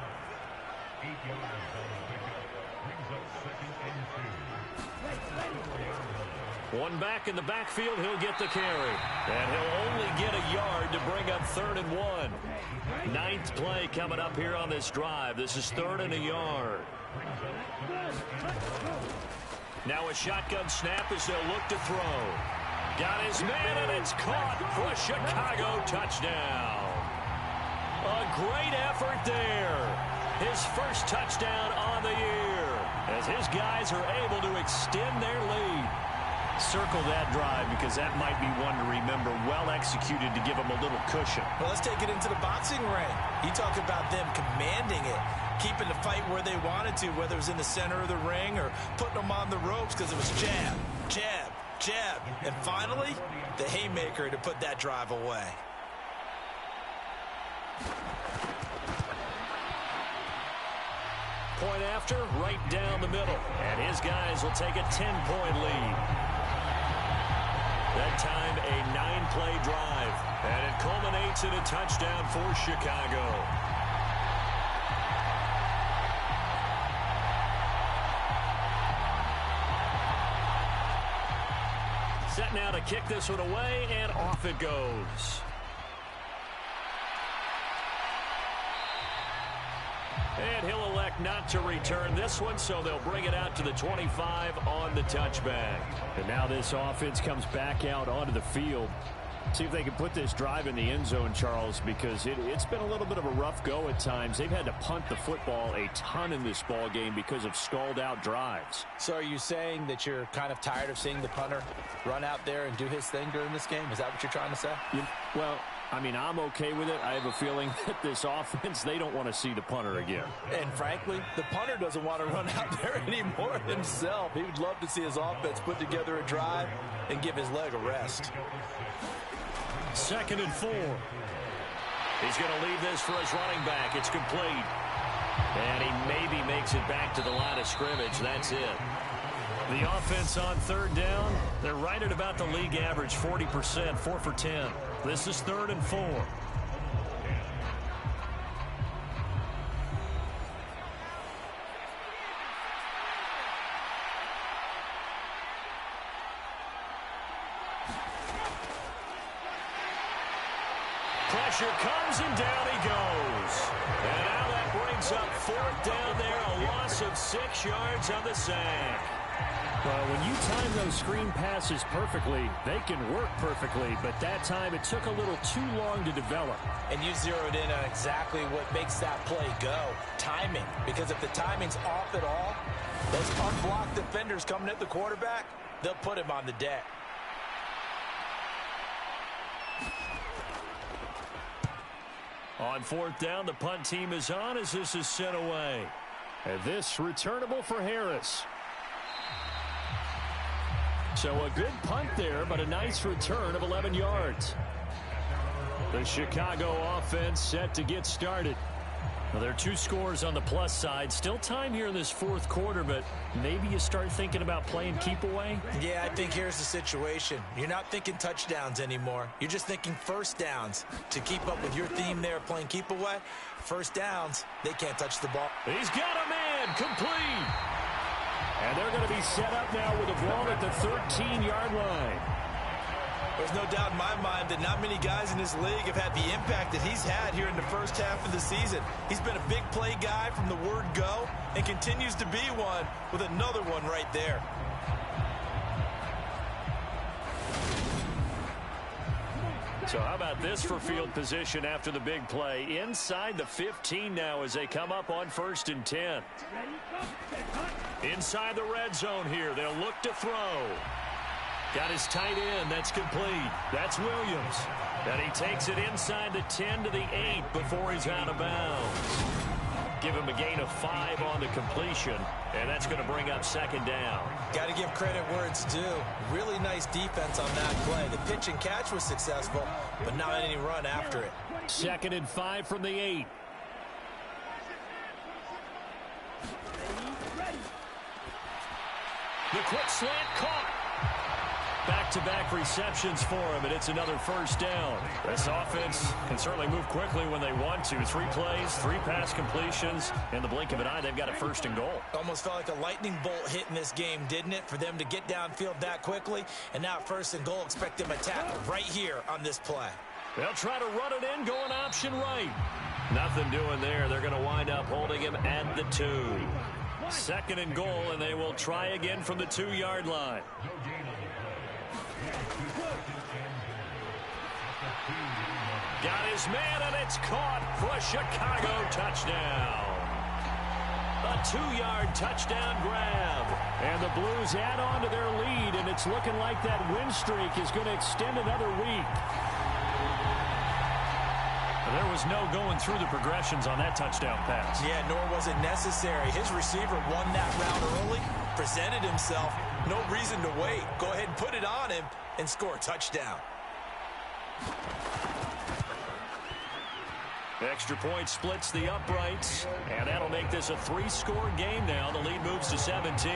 One back in the backfield, he'll get the carry. And he'll only get a yard to bring up 3rd and 1. 9th play coming up here on this drive. This is 3rd and a yard. Now a shotgun snap as they'll look to throw. Got his man, and it's caught for a Chicago touchdown. A great effort there. his first touchdown on the year, as his guys are able to extend their lead. Circle that drive because that might be one to remember. Well executed to give them a little cushion. Well, let's take it into the boxing ring. You talk about them commanding it, keeping the fight where they wanted to, whether it was in the center of the ring or putting them on the ropes, because it was jab, jab, jab. And finally, the haymaker to put that drive away. Point after, right down the middle. And his guys will take a 10-point lead. That time, a 9-play drive. And it culminates in a touchdown for Chicago. Set now to kick this one away, and off it goes. And he'll elect not to return this one, so they'll bring it out to the 25 on the touchback. And now this offense comes back out onto the field. See if they can put this drive in the end zone, Charles, because it's been a little bit of a rough go at times. They've had to punt the football a ton in this ball game because of stalled-out drives. So are you saying that you're kind of tired of seeing the punter run out there and do his thing during this game? Is that what you're trying to say? Well, I mean, I'm okay with it. I have a feeling that this offense, they don't want to see the punter again. And frankly, the punter doesn't want to run out there anymore himself. He would love to see his offense put together a drive and give his leg a rest. 2nd and 4. He's going to leave this for his running back. It's complete. And he maybe makes it back to the line of scrimmage. That's it. The offense on 3rd down, they're right at about the league average, 40%, 4 for 10. This is 3rd and 4. Pressure comes, and down he goes. And now that brings up 4th down there, a loss of 6 yards on the sack. Well, when you time those screen passes perfectly, they can work perfectly, but that time it took a little too long to develop. And you zeroed in on exactly what makes that play go. Timing. Because if the timing's off at all, those unblocked defenders coming at the quarterback, they'll put him on the deck. On 4th down, the punt team is on as this is sent away. And this returnable for Harris. So a good punt there, but a nice return of 11 yards. The Chicago offense set to get started. Well, there are 2 scores on the plus side. Still time here in this 4th quarter, but maybe you start thinking about playing keep away? Yeah, I think here's the situation. You're not thinking touchdowns anymore. You're just thinking first downs. To keep up with your theme there, playing keep away, first downs, they can't touch the ball. He's got a man, complete. And they're going to be set up now with a ball at the 13-yard line. There's no doubt in my mind that not many guys in this league have had the impact that he's had here in the first half of the season. He's been a big play guy from the word go and continues to be one with another one right there. So how about this for field position after the big play? Inside the 15 now as they come up on 1st and 10. Inside the red zone here. They'll look to throw. Got his tight end. That's complete. That's Williams. And he takes it inside the 10 to the 8 before he's out of bounds. Give him a gain of 5 on the completion. And that's going to bring up 2nd down. Got to give credit where it's due. Really nice defense on that play. The pitch and catch was successful, but not any run after it. 2nd and 5 from the 8. The quick slant caught. Back-to-back receptions for him, and it's another 1st down. This offense can certainly move quickly when they want to. 3 plays, 3 pass completions. In the blink of an eye, they've got a 1st and goal. Almost felt like a lightning bolt hit in this game, didn't it? For them to get downfield that quickly. And now 1st and goal, expect them to attack right here on this play. They'll try to run it in, going option right. Nothing doing there. They're going to wind up holding him at the 2. 2nd and goal, and they will try again from the 2-yard line. Got his man, and it's caught for a Chicago touchdown. 2-yard touchdown grab. And the Blues add on to their lead, and it's looking like that win streak is going to extend another week. There was no going through the progressions on that touchdown pass. Yeah, nor was it necessary. His receiver won that route early, presented himself. No reason to wait. Go ahead and put it on him and score a touchdown. Extra point splits the uprights, and that'll make this a 3-score game now. The lead moves to 17.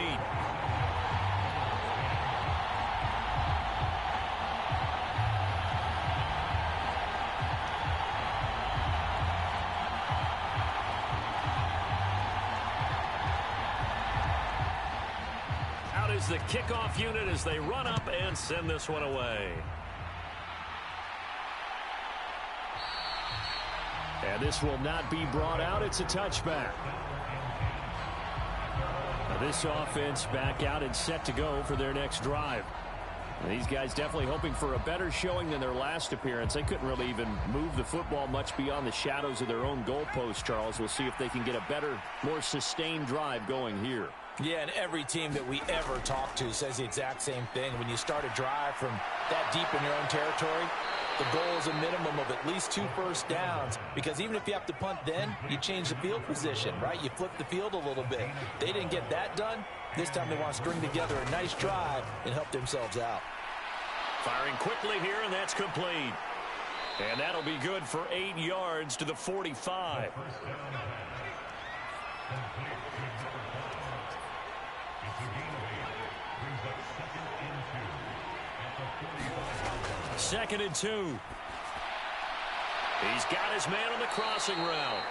Out is the kickoff unit as they run up and send this one away. And this will not be brought out. It's a touchback. Now this offense back out and set to go for their next drive. And these guys definitely hoping for a better showing than their last appearance. They couldn't really even move the football much beyond the shadows of their own goalpost, Charles. We'll see if they can get a better, more sustained drive going here. Yeah, and every team that we ever talk to says the exact same thing. When you start a drive from that deep in your own territory, the goal is a minimum of at least 2 first downs, because even if you have to punt then, you change the field position, right? You flip the field a little bit. They didn't get that done. This time they want to string together a nice drive and help themselves out. Firing quickly here, and that's complete. And that'll be good for 8 yards to the 45. Second and 2. He's got his man on the crossing route.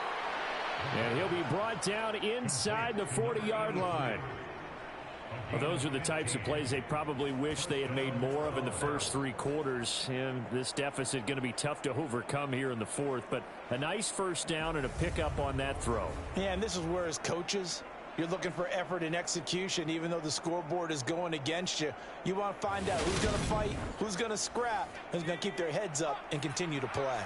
And he'll be brought down inside the 40-yard line. Well, those are the types of plays they probably wish they had made more of in the first 3 quarters. And this deficit going to be tough to overcome here in the 4th. But a nice first down and a pickup on that throw. Yeah, and this is where as coaches, you're looking for effort and execution. Even though the scoreboard is going against you, you want to find out who's going to fight, who's going to scrap, who's going to keep their heads up and continue to play.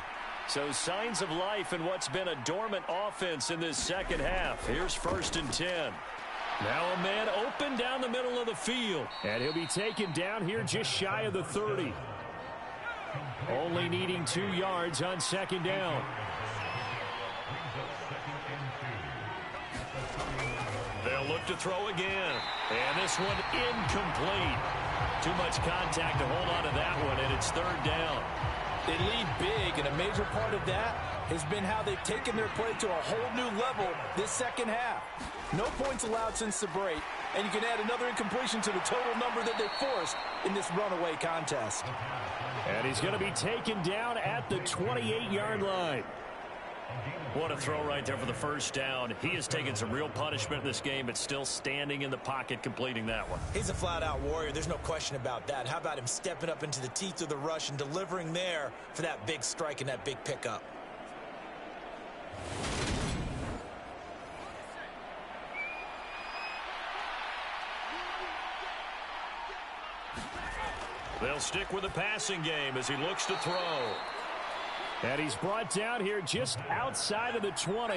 So signs of life in what's been a dormant offense in this second half. Here's 1st and 10. Now a man open down the middle of the field. And he'll be taken down here just shy of the 30. Only needing 2 yards on 2nd down. They'll look to throw again. And this one incomplete. Too much contact to hold on to that one, and it's 3rd down. They lead big, and a major part of that has been how they've taken their play to a whole new level this second half. No points allowed since the break, and you can add another incompletion to the total number that they forced in this runaway contest. And he's going to be taken down at the 28-yard line. What a throw right there for the first down. He has taken some real punishment in this game, but still standing in the pocket completing that one. He's a flat-out warrior. There's no question about that. How about him stepping up into the teeth of the rush and delivering there for that big strike and that big pickup? They'll stick with the passing game as he looks to throw. And he's brought down here just outside of the 20.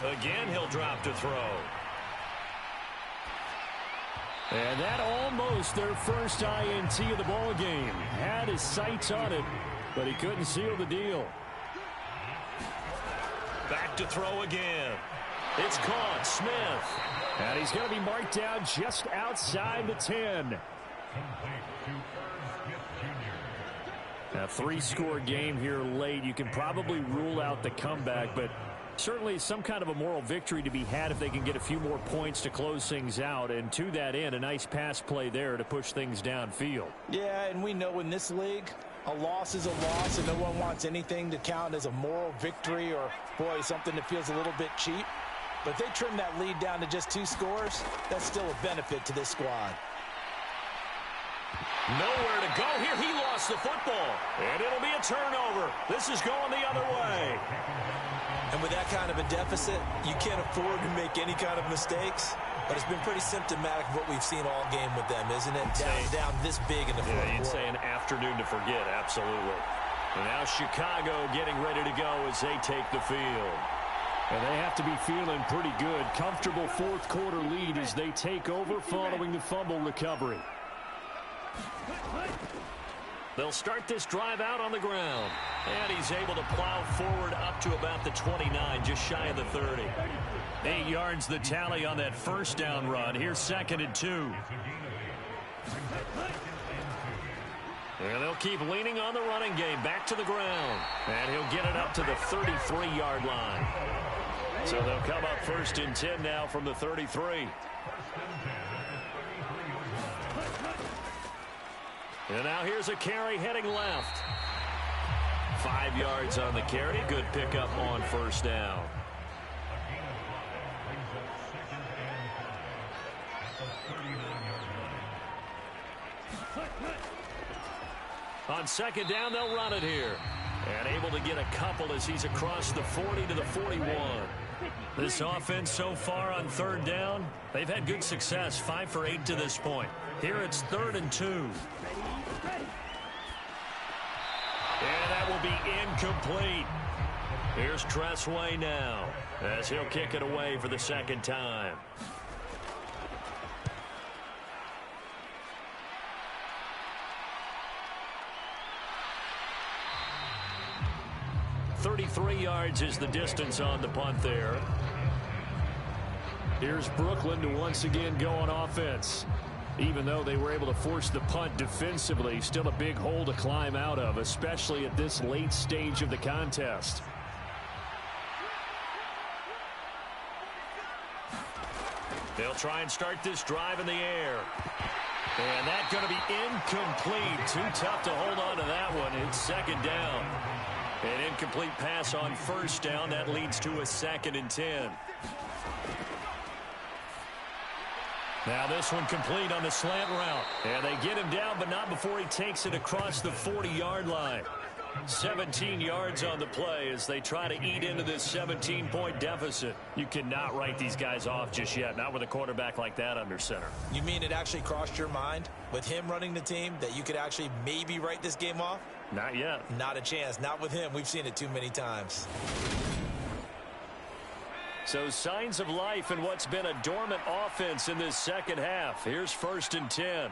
Again, he'll drop to throw. And that almost their first INT of the ball game. Had his sights on it, but he couldn't seal the deal. Back to throw again. It's caught. Smith. And he's going to be marked down just outside the 10. A 3-score game here late. You can probably rule out the comeback, but certainly some kind of a moral victory to be had if they can get a few more points to close things out. And to that end, a nice pass play there to push things downfield. Yeah, and we know in this league, a loss is a loss, and no one wants anything to count as a moral victory or, boy, something that feels a little bit cheap. But if they trim that lead down to just 2 scores, that's still a benefit to this squad. Nowhere to go here. He lost the football. And it'll be a turnover. This is going the other way. And with that kind of a deficit, you can't afford to make any kind of mistakes. But it's been pretty symptomatic of what we've seen all game with them, isn't it? Down this big in the fourth quarter. You'd say an afternoon to forget, absolutely. And now Chicago getting ready to go as they take the field. And they have to be feeling pretty good. Comfortable fourth quarter lead as they take over following the fumble recovery. They'll start this drive out on the ground. And he's able to plow forward up to about the 29, just shy of the 30. 8 yards the tally on that first down run. Here's 2nd and 2. And they'll keep leaning on the running game. Back to the ground. And he'll get it up to the 33-yard line. So they'll come up 1st and 10 now from the 33. And now here's a carry heading left. 5 yards on the carry. Good pickup on 1st down. On 2nd down, they'll run it here. And able to get a couple as he's across the 40 to the 41. This offense so far on 3rd down, they've had good success. 5 for 8 to this point. Here it's 3rd and 2. And that will be incomplete. Here's Tressway now as he'll kick it away for the 2nd time. .33 yards is the distance on the punt there. Here's Brooklyn to once again go on offense. Even though they were able to force the punt defensively, still a big hole to climb out of, especially at this late stage of the contest. They'll try and start this drive in the air. And that's going to be incomplete. Too tough to hold on to that one. It's 2nd down. An incomplete pass on 1st down. That leads to a 2nd and 10. Now this one complete on the slant route. And they get him down, but not before he takes it across the 40-yard line. 17 yards on the play as they try to eat into this 17-point deficit. You cannot write these guys off just yet, not with a quarterback like that under center. You mean it actually crossed your mind with him running the team that you could actually maybe write this game off? Not yet. Not a chance. Not with him. We've seen it too many times. So signs of life in what's been a dormant offense in this 2nd half. Here's 1st and 10.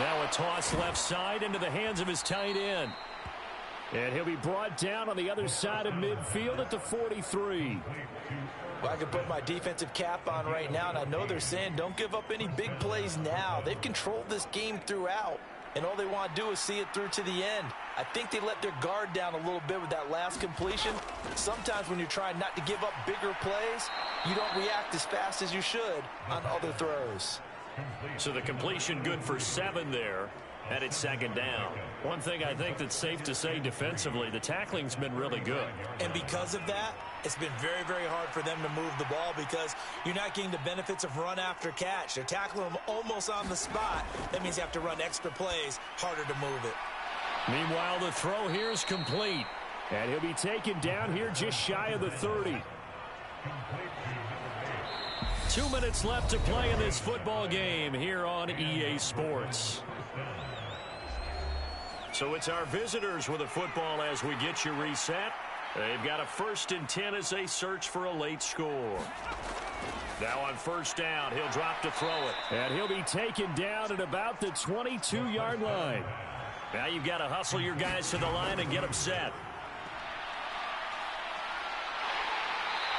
Now a toss left side into the hands of his tight end. And he'll be brought down on the other side of midfield at the 43. Well, I can put my defensive cap on right now, and I know they're saying don't give up any big plays now. They've controlled this game throughout, and all they want to do is see it through to the end. I think they let their guard down a little bit with that last completion. Sometimes when you're trying not to give up bigger plays, you don't react as fast as you should on other throws. So the completion good for 7 there, and it's 2nd down. One thing I think that's safe to say defensively, the tackling's been really good. And because of that, it's been very, very hard for them to move the ball because you're not getting the benefits of run after catch. They're tackling them almost on the spot. That means you have to run extra plays, harder to move it. Meanwhile, the throw here is complete. And he'll be taken down here just shy of the 30. 2 minutes left to play in this football game here on EA Sports. So it's our visitors with a football as we get you reset. They've got a 1st and 10 as they search for a late score. Now on 1st down, he'll drop to throw it. And he'll be taken down at about the 22-yard line. Now you've got to hustle your guys to the line and get them set.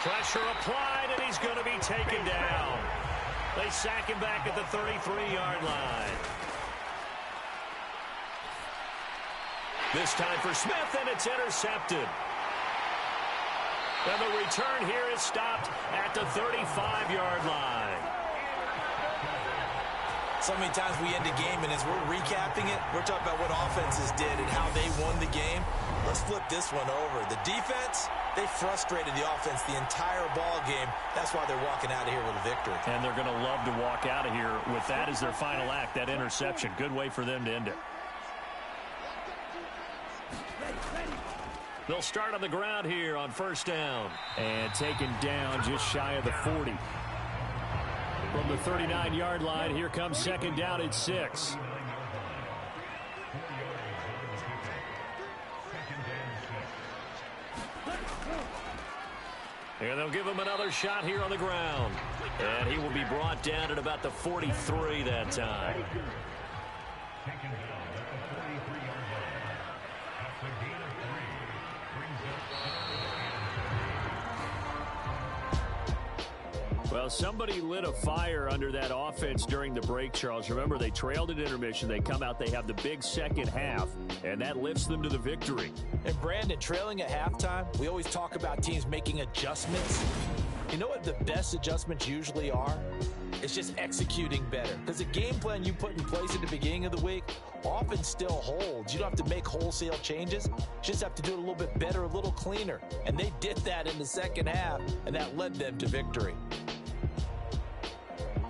Pressure applied, and he's going to be taken down. They sack him back at the 33-yard line. This time for Smith, and it's intercepted. And the return here is stopped at the 35-yard line. So many times we end a game, and as we're recapping it, we're talking about what offenses did and how they won the game. Let's flip this one over. The defense, they frustrated the offense the entire ball game. That's why they're walking out of here with a victory. And they're going to love to walk out of here with that as their final act, that interception. Good way for them to end it. They'll start on the ground here on 1st down. And taken down just shy of the 40. From the 39-yard line, here comes 2nd down at 6. And they'll give him another shot here on the ground. And he will be brought down at about the 43 that time. Well, somebody lit a fire under that offense during the break, Charles. Remember, they trailed at intermission. They come out, they have the big second half, and that lifts them to the victory. And, Brandon, trailing at halftime, we always talk about teams making adjustments. You know what the best adjustments usually are? It's just executing better. Because the game plan you put in place at the beginning of the week often still holds. You don't have to make wholesale changes. You just have to do it a little bit better, a little cleaner. And they did that in the second half, and that led them to victory.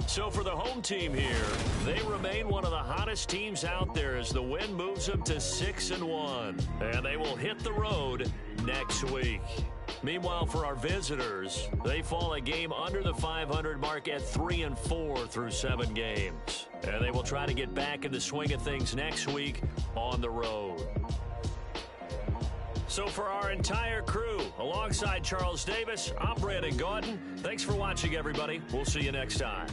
So for the home team here, they remain one of the hottest teams out there as the win moves them to 6-1. And they will hit the road next week. Meanwhile, for our visitors, they fall a game under the 500 mark at 3-4 through 7 games. And they will try to get back in the swing of things next week on the road. So for our entire crew, alongside Charles Davis, I'm Brandon Gaudin. Thanks for watching, everybody. We'll see you next time.